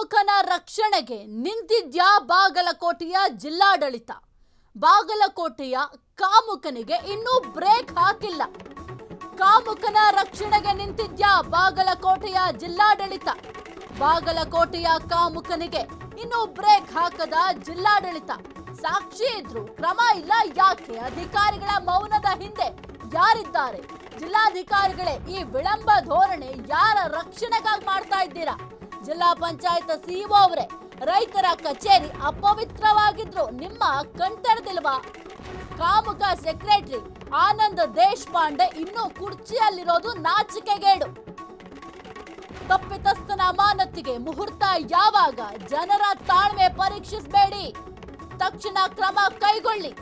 ಕಾಮುಕನ ರಕ್ಷಣೆಗೆ ನಿಂತಿದ್ಯಾ ಬಾಗಲಕೋಟೆಯ ಜಿಲ್ಲಾಡಳಿತ. ಬಾಗಲಕೋಟೆಯ ಕಾಮುಕನಿಗೆ ಇನ್ನೂ ಬ್ರೇಕ್ ಹಾಕಿಲ್ಲ. ಕಾಮುಕನ ರಕ್ಷಣೆಗೆ ನಿಂತಿದ್ಯಾ ಬಾಗಲಕೋಟೆಯ ಜಿಲ್ಲಾಡಳಿತ. ಬಾಗಲಕೋಟೆಯ ಕಾಮುಕನಿಗೆ ಇನ್ನೂ ಬ್ರೇಕ್ ಹಾಕದ ಜಿಲ್ಲಾಡಳಿತ. ಸಾಕ್ಷಿ ಇದ್ರು ಕ್ರಮ ಇಲ್ಲ ಯಾಕೆ? ಅಧಿಕಾರಿಗಳ ಮೌನದ ಹಿಂದೆ ಯಾರಿದ್ದಾರೆ? ಜಿಲ್ಲಾಧಿಕಾರಿಗಳೇ ಈ ವಿಳಂಬ ಧೋರಣೆ ಯಾರ ರಕ್ಷಣೆಗಾಗಿ ಮಾಡ್ತಾ ಇದ್ದೀರಾ? ಜಿಲ್ಲಾ ಪಂಚಾಯತ್ ಸಿಇಒ ಅವರೇ, ರೈತರ ಕಚೇರಿ ಅಪವಿತ್ರವಾಗಿದ್ರು ನಿಮ್ಮ ಕಣ್ತೆರೆದಿಲ್ವಾ? ಕಾಮುಕ ಸೆಕ್ರೆಟರಿ ಆನಂದ್ ದೇಶಪಾಂಡೆ ಇನ್ನೂ ಕುರ್ಚಿಯಲ್ಲಿರೋದು ನಾಚಿಕೆಗೇಡು. ತಪ್ಪಿತಸ್ಥನ ಅಮಾನತಿಗೆ ಮುಹೂರ್ತ ಯಾವಾಗ? ಜನರ ತಾಳ್ಮೆ ಪರೀಕ್ಷಿಸಬೇಡಿ, ತಕ್ಷಣ ಕ್ರಮ ಕೈಗೊಳ್ಳಿ.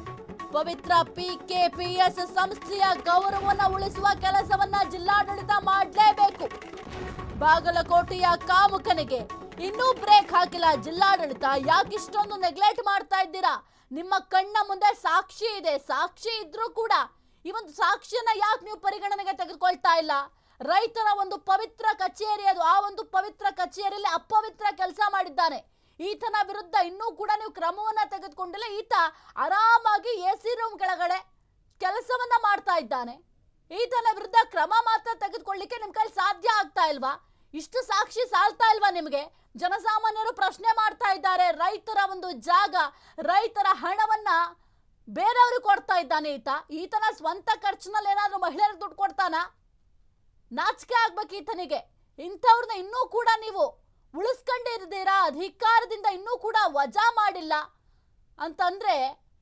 ಪವಿತ್ರ PKPS ಸಂಸ್ಥೆಯ ಗೌರವವನ್ನು ಉಳಿಸುವ ಕೆಲಸವನ್ನ ಜಿಲ್ಲಾಡಳಿತ ಮಾಡಲೇಬೇಕು. ಬಾಗಲಕೋಟೆಯ ಕಾಮುಕನಿಗೆ ಇನ್ನೂ ಬ್ರೇಕ್ ಹಾಕಿಲ್ಲ ಜಿಲ್ಲಾಡಳಿತ. ಯಾಕಿಷ್ಟೊಂದು ನೆಗ್ಲೆಕ್ಟ್ ಮಾಡ್ತಾ ಇದ್ದೀರಾ? ನಿಮ್ಮ ಕಣ್ಣ ಮುಂದೆ ಸಾಕ್ಷಿ ಇದೆ. ಸಾಕ್ಷಿ ಇದ್ರೂ ಕೂಡ ಈ ಒಂದು ಸಾಕ್ಷಿಯನ್ನ ಯಾಕೆ ನೀವು ಪರಿಗಣನೆಗೆ ತೆಗೆದುಕೊಳ್ತಾ ಇಲ್ಲ? ರೈತರ ಒಂದು ಪವಿತ್ರ ಕಚೇರಿ ಅದು. ಆ ಒಂದು ಪವಿತ್ರ ಕಚೇರಿಯಲ್ಲಿ ಅಪವಿತ್ರ ಕೆಲಸ ಮಾಡಿದ್ದಾನೆ. ಈತನ ವಿರುದ್ಧ ಇನ್ನೂ ಕೂಡ ನೀವು ಕ್ರಮವನ್ನ ತೆಗೆದುಕೊಂಡಿಲ್ಲ. ಈತ ಆರಾಮಾಗಿ AC ರೂಮ್ ಕೆಳಗಡೆ ಕೆಲಸವನ್ನ ಮಾಡ್ತಾ ಇದ್ದಾನೆ. ಈತನ ವಿರುದ್ಧ ಕ್ರಮ ಮಾತ್ರ ತೆಗೆದುಕೊಳ್ಳಿಕ್ಕೆ ನಿಮ್ ಕೈಲಿ ಸಾಧ್ಯ ಆಗ್ತಾ ಇಲ್ವಾ? ಇಷ್ಟು ಸಾಕ್ಷಿ ಸಾಲ್ತಾ ಇಲ್ವಾ ನಿಮಗೆ? ಜನಸಾಮಾನ್ಯರು ಪ್ರಶ್ನೆ ಮಾಡ್ತಾ ಇದ್ದಾರೆ. ರೈತರ ಒಂದು ಜಾಗ, ರೈತರ ಹಣವನ್ನ ಬೇರೆಯವ್ರಿಗೆ ಕೊಡ್ತಾ ಇದ್ದಾನೆ ಈತ. ಈತನ ಸ್ವಂತ ಖರ್ಚಿನಲ್ಲಿ ಏನಾದ್ರೂ ಮಹಿಳೆಯರಿಗೆ ದುಡ್ಡು ಕೊಡ್ತಾನ? ನಾಚಿಕೆ ಆಗ್ಬೇಕು ಈತನಿಗೆ. ಇಂಥವ್ರನ್ನ ಇನ್ನೂ ಕೂಡ ನೀವು ಉಳಿಸ್ಕೊಂಡಿದ್ದೀರಾ. ಅಧಿಕಾರದಿಂದ ಇನ್ನೂ ಕೂಡ ವಜಾ ಮಾಡಿಲ್ಲ ಅಂತಂದ್ರೆ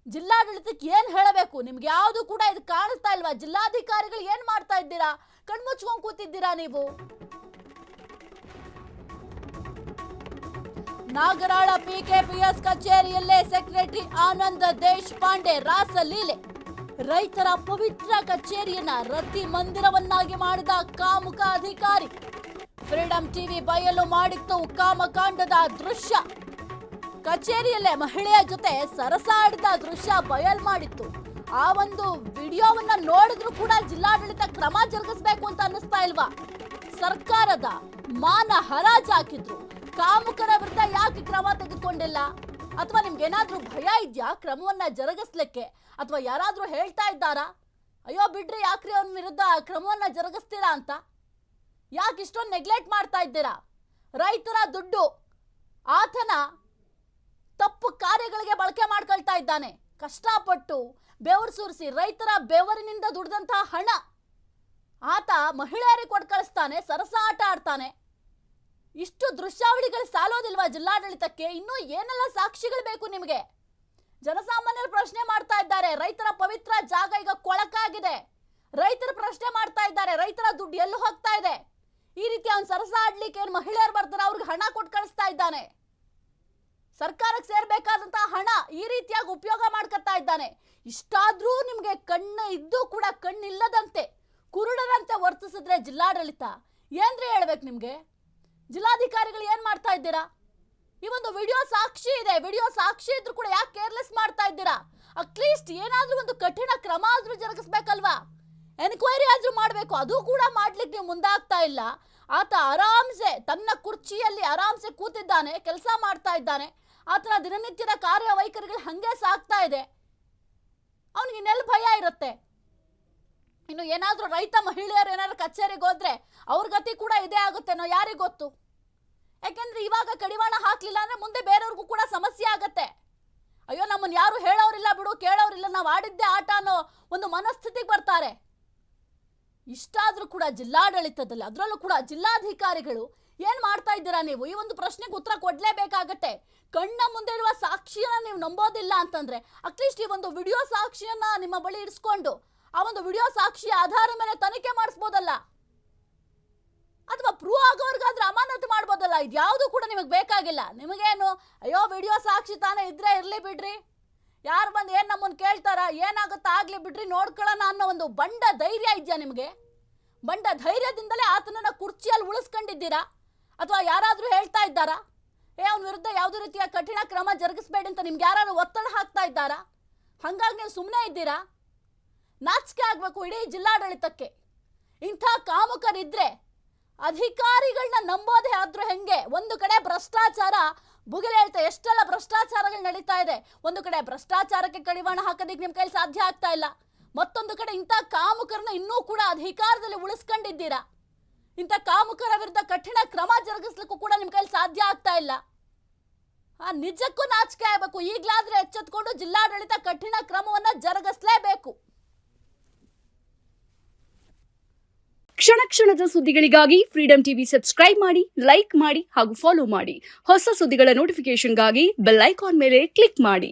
ಜಿಲ್ಲಾಡಳಿತಕ್ಕೆ ಏನ್ ಹೇಳಬೇಕು? ನಿಮ್ಗೆ ಯಾವುದು ಕೂಡ ಇದು ಕಾಣಿಸ್ತಾ ಇಲ್ವಾ? ಜಿಲ್ಲಾಧಿಕಾರಿಗಳು ಏನ್ ಮಾಡ್ತಾ ಇದ್ದೀರಾ? ಕಣ್ಮುಚ್ಕೊಂಡ್ ಕೂತಿದ್ದೀರಾ ನೀವು? ನಾಗರಾಳ PKPS ಕಚೇರಿಯಲ್ಲೇ ಸೆಕ್ರೆಟರಿ ಆನಂದ್ ದೇಶಪಾಂಡೆ ರಾಸಲೀಲೆ. ರೈತರ ಪವಿತ್ರ ಕಚೇರಿಯನ್ನ ರತಿ ಮಂದಿರವನ್ನಾಗಿ ಮಾಡಿದ ಕಾಮುಕ ಅಧಿಕಾರಿ. ಫ್ರೀಡಂ ಟಿವಿ ಬಯಲು ಮಾಡಿತ್ತು ಕಾಮಕಾಂಡದ ದೃಶ್ಯ. ಕಚೇರಿಯಲ್ಲೇ ಮಹಿಳೆಯ ಜೊತೆ ಸರಸಾಡಿದ ದೃಶ್ಯ ಬಯಲ್ ಮಾಡಿತ್ತು. ಆ ಒಂದು ವಿಡಿಯೋವನ್ನ ನೋಡಿದ್ರು ಕೂಡ ಜಿಲ್ಲಾಡಳಿತ ಕ್ರಮ ಜರುಗಿಸಬೇಕು ಅಂತ ಅನ್ನಿಸ್ತಾ ಇಲ್ವಾ? ಸರ್ಕಾರದ ಮಾನ ಹರಾಜಾಕಿದ್ರು. ಕಾಮುಕರ ವಿರುದ್ಧ ಯಾಕೆ ಕ್ರಮ ತೆಗೆದುಕೊಂಡಿಲ್ಲ? ಅಥವಾ ನಿಮ್ಗೆ ಏನಾದ್ರೂ ಭಯ ಇದೆಯಾ ಕ್ರಮವನ್ನ ಜರುಗಿಸ್ಲಿಕ್ಕೆ? ಅಥವಾ ಯಾರಾದ್ರೂ ಹೇಳ್ತಾ ಇದ್ದಾರಾ, ಅಯ್ಯೋ ಬಿಡ್ರಿ ಯಾಕ್ರಿ ಅವನ ವಿರುದ್ಧ ಕ್ರಮವನ್ನ ಜರುಗಿಸ್ತೀರಾ ಅಂತ? ಯಾಕೆ ಇಷ್ಟೊಂದು ನೆಗ್ಲೆಕ್ಟ್ ಮಾಡ್ತಾ ಇದ್ದೀರಾ? ರೈತರ ದುಡ್ಡು ಆತನ ತಪ್ಪು ಕಾರ್ಯಗಳಿಗೆ ಬಳಕೆ ಮಾಡ್ಕೊಳ್ತಾ ಇದ್ದಾನೆ. ಕಷ್ಟಪಟ್ಟು ಬೆವರು ಸುರಿಸಿ ರೈತರ ಬೆವರಿನಿಂದ ದುಡ್ದಂತಹ ಹಣ ಆತ ಮಹಿಳೆಯರಿಗೆ ಕೊಟ್ಟು ಕಳಿಸ್ತಾನೆ, ಸರಸಾಟ ಆಡ್ತಾನೆ. ಇಷ್ಟು ದೃಶ್ಯಾವಳಿಗಳು ಸಾಲೋದಿಲ್ವಾ ಜಿಲ್ಲಾಡಳಿತಕ್ಕೆ? ಇನ್ನೂ ಏನೆಲ್ಲ ಸಾಕ್ಷಿಗಳು ಬೇಕು ನಿಮಗೆ? ಜನಸಾಮಾನ್ಯರು ಪ್ರಶ್ನೆ ಮಾಡ್ತಾ ಇದ್ದಾರೆ. ರೈತರ ಪವಿತ್ರ ಜಾಗ ಈಗ ಕೊಳಕಾಗಿದೆ. ರೈತರು ಪ್ರಶ್ನೆ ಮಾಡ್ತಾ ಇದ್ದಾರೆ, ರೈತರ ದುಡ್ಡು ಎಲ್ಲೂ ಹೋಗ್ತಾ ಇದೆ? ಈ ರೀತಿ ಅವ್ನು ಸರಸಾಡ್ಲಿಕ್ಕೆ ಏನು ಮಹಿಳೆಯರು ಬರ್ತಾರೆ ಅವ್ರಿಗೆ ಹಣ ಕೊಟ್ಟು ಕಳಿಸ್ತಾ ಇದ್ದಾನೆ. ಸರ್ಕಾರಕ್ಕೆ ಸೇರ್ಬೇಕಾದಂತಹ ಹಣ ಈ ರೀತಿಯಾಗಿ ಉಪಯೋಗ ಮಾಡ್ಕೊತಾ ಇದ್ದಾನೆ. ಇಷ್ಟಾದ್ರೂ ನಿಮ್ಗೆ ಕಣ್ಣು ಇದ್ದು ಕೂಡ ಕಣ್ಣಿಲ್ಲದಂತೆ ಕುರುಡರಂತೆ ವರ್ತಿಸಿದ್ರೆ ಜಿಲ್ಲಾಡಳಿತ ಏನ್ರಿ ಹೇಳ್ಬೇಕು ನಿಮ್ಗೆ? ಜಿಲ್ಲಾಧಿಕಾರಿಗಳು ಏನ್ ಮಾಡ್ತಾ ಇದ್ದೀರಾ? ಈ ಒಂದು ವಿಡಿಯೋ ಸಾಕ್ಷಿ ಇದೆ. ವಿಡಿಯೋ ಸಾಕ್ಷಿ ಇದ್ರೂ ಕೂಡ ಯಾಕೆ ಕೇರ್ಲೆಸ್ ಮಾಡ್ತಾ ಇದ್ದೀರಾ? ಅಟ್ಲೀಸ್ಟ್ ಏನಾದ್ರೂ ಒಂದು ಕಠಿಣ ಕ್ರಮ ಆದ್ರೂ ಜರುಗಿಸ್ಬೇಕಲ್ವಾ? ಎನ್ಕ್ವೈರಿ ಆದ್ರೂ ಮಾಡ್ಬೇಕು. ಅದು ಕೂಡ ಮಾಡ್ಲಿಕ್ಕೆ ನೀವು ಮುಂದಾಗ್ತಾ ಇಲ್ಲ. ಆತ ಆರಾಮ್ಸೆ ತನ್ನ ಕುರ್ಚಿಯಲ್ಲಿ ಆರಾಮ್ಸೆ ಕೂತಿದ್ದಾನೆ, ಕೆಲಸ ಮಾಡ್ತಾ ಇದ್ದಾನೆ. ಆತನ ದಿನನಿತ್ಯದ ಕಾರ್ಯವೈಖರಿಗಳು ಹಂಗೆ ಸಾಗ್ತಾ ಇದೆ. ಅವನಿಗೆ ಇನ್ನೆಲ್ಲ ಭಯ ಇರುತ್ತೆ? ಇನ್ನು ಏನಾದ್ರೂ ರೈತ ಮಹಿಳೆಯರು ಏನಾದ್ರು ಕಚೇರಿಗೆ ಹೋದ್ರೆ ಅವ್ರ ಗತಿ ಕೂಡ ಇದೇ ಆಗುತ್ತೇನೋ ಯಾರಿಗ್ ಗೊತ್ತು? ಯಾಕೆಂದ್ರೆ ಇವಾಗ ಕಡಿವಾಣ ಹಾಕ್ಲಿಲ್ಲ ಅಂದ್ರೆ ಮುಂದೆ ಬೇರೆಯವ್ರಿಗೂ ಕೂಡ ಸಮಸ್ಯೆ ಆಗತ್ತೆ. ಅಯ್ಯೋ ನಮ್ಮನ್ನ ಯಾರು ಹೇಳೋರಿಲ್ಲ ಬಿಡು, ಕೇಳೋರಿಲ್ಲ, ನಾವು ಆಡಿದ್ದೇ ಆಟ ಅನ್ನೋ ಒಂದು ಮನಸ್ಥಿತಿಗೆ ಬರ್ತಾರೆ. ಇಷ್ಟಾದ್ರೂ ಕೂಡ ಜಿಲ್ಲಾಡಳಿತದಲ್ಲಿ, ಅದರಲ್ಲೂ ಕೂಡ ಜಿಲ್ಲಾಧಿಕಾರಿಗಳು ಏನ್ ಮಾಡ್ತಾ ಇದ್ದೀರಾ ನೀವು? ಈ ಒಂದು ಪ್ರಶ್ನೆಗೆ ಉತ್ತರ ಕೊಡ್ಲೇಬೇಕಾಗತ್ತೆ. ಕಣ್ಣ ಮುಂದೆ ಇರುವ ಸಾಕ್ಷಿಯನ್ನ ನೀವು ನಂಬೋದಿಲ್ಲ ಅಂತಂದ್ರೆ ಅಟ್ಲೀಸ್ಟ್ ಈ ಒಂದು ವಿಡಿಯೋ ಸಾಕ್ಷಿಯನ್ನ ನಿಮ್ಮ ಬಳಿ ಇರಿಸ್ಕೊಂಡು ಆ ಒಂದು ವಿಡಿಯೋ ಸಾಕ್ಷಿಯ ಆಧಾರ ಮೇಲೆ ತನಿಖೆ ಮಾಡಿಸ್ಬೋದಲ್ಲ? ಅಥವಾ ಪ್ರೂವ್ ಆಗೋರ್ಗಾದ್ರೆ ಅಮಾನತು ಮಾಡ್ಬೋದಲ್ಲ? ಇದ್ಯಾವುದು ಕೂಡ ನಿಮಗೆ ಬೇಕಾಗಿಲ್ಲ. ನಿಮಗೇನು ಅಯ್ಯೋ ವಿಡಿಯೋ ಸಾಕ್ಷಿ ತಾನೇ ಇದ್ರೆ ಇರ್ಲಿ ಬಿಡ್ರಿ, ಯಾರು ಬಂದು ಏನ್ ನಮ್ಮನ್ನು ಕೇಳ್ತಾರ, ಏನಾಗುತ್ತಾ ಆಗ್ಲಿ ಬಿಡ್ರಿ, ನೋಡ್ಕೊಳ್ಳೋಣ ಅನ್ನೋ ಒಂದು ಬಂಡ ಧೈರ್ಯ ಇದೆಯಾ ನಿಮಗೆ? ಬಂಡ ಧೈರ್ಯದಿಂದಲೇ ಆತನನ್ನ ಕುರ್ಚಿಯಲ್ಲಿ ಉಳಿಸ್ಕೊಂಡಿದ್ದೀರಾ? ಅಥವಾ ಯಾರಾದ್ರೂ ಹೇಳ್ತಾ ಇದ್ದಾರಾ ಅವನ ವಿರುದ್ಧ ಯಾವುದೇ ರೀತಿಯ ಕಠಿಣ ಕ್ರಮ ಜರುಗಿಸಬೇಡಿ ಅಂತ ನಿಮ್ಗೆ ಯಾರು ಒತ್ತಡ ಹಾಕ್ತಾ ಇದ್ದಾರಾ? ಹಂಗಾಗಿ ನೀವು ಸುಮ್ಮನೆ ಇದ್ದೀರಾ? ನಾಚಿಕೆ ಆಗ್ಬೇಕು ಇಡೀ ಜಿಲ್ಲಾಡಳಿತಕ್ಕೆ. ಇಂಥ ಕಾಮುಕರಿದ್ರೆ ಅಧಿಕಾರಿಗಳನ್ನ ನಂಬೋದೇ ಆದ್ರೂ ಹೆಂಗೆ? ಒಂದು ಕಡೆ ಭ್ರಷ್ಟಾಚಾರ ಬುಗಿಲೇಳ್ತಾ ಎಷ್ಟೆಲ್ಲ ಭ್ರಷ್ಟಾಚಾರಗಳು ನಡೀತಾ ಇದೆ. ಒಂದು ಕಡೆ ಭ್ರಷ್ಟಾಚಾರಕ್ಕೆ ಕಡಿವಾಣ ಹಾಕೋದಿಕ್ಕೆ ನಿಮ್ ಕೈಲಿ ಸಾಧ್ಯ ಆಗ್ತಾ ಇಲ್ಲ. ಮತ್ತೊಂದು ಕಡೆ ಇಂಥ ಕಾಮುಕರನ್ನ ಇನ್ನೂ ಕೂಡ ಅಧಿಕಾರದಲ್ಲಿ ಉಳಿಸ್ಕೊಂಡಿದ್ದೀರಾ. ಇಂಥ ಕಾಮುಕರ ವಿರುದ್ಧ ಕಠಿಣ ಕ್ರಮ ಜರುಗಿಸ್ಲಿಕ್ಕೂ ಕೂಡ ನಿಮ್ ಕೈಲಿ ಸಾಧ್ಯ ಆಗ್ತಾ ಇಲ್ಲ. ನಿಜಕ್ಕೂ ನಾಚಿಕೆ ಆಗಬೇಕು. ಈಗಲಾದ್ರೆ ಎಚ್ಚೆತ್ಕೊಂಡು ಜಿಲ್ಲಾಡಳಿತ ಕಠಿಣ ಕ್ರಮವನ್ನ ಜರುಗಿಸಲೇಬೇಕು. ಕ್ಷಣ ಕ್ಷಣದ ಸುದ್ದಿಗಳಿಗಾಗಿ ಫ್ರೀಡಂ ಟಿವಿ ಸಬ್ಸ್ಕ್ರೈಬ್ ಮಾಡಿ, ಲೈಕ್ ಮಾಡಿ ಹಾಗೂ ಫಾಲೋ ಮಾಡಿ. ಹೊಸ ಸುದ್ದಿಗಳ ನೋಟಿಫಿಕೇಶನ್ಗಾಗಿ ಬೆಲ್ ಐಕಾನ್ ಮೇಲೆ ಕ್ಲಿಕ್ ಮಾಡಿ.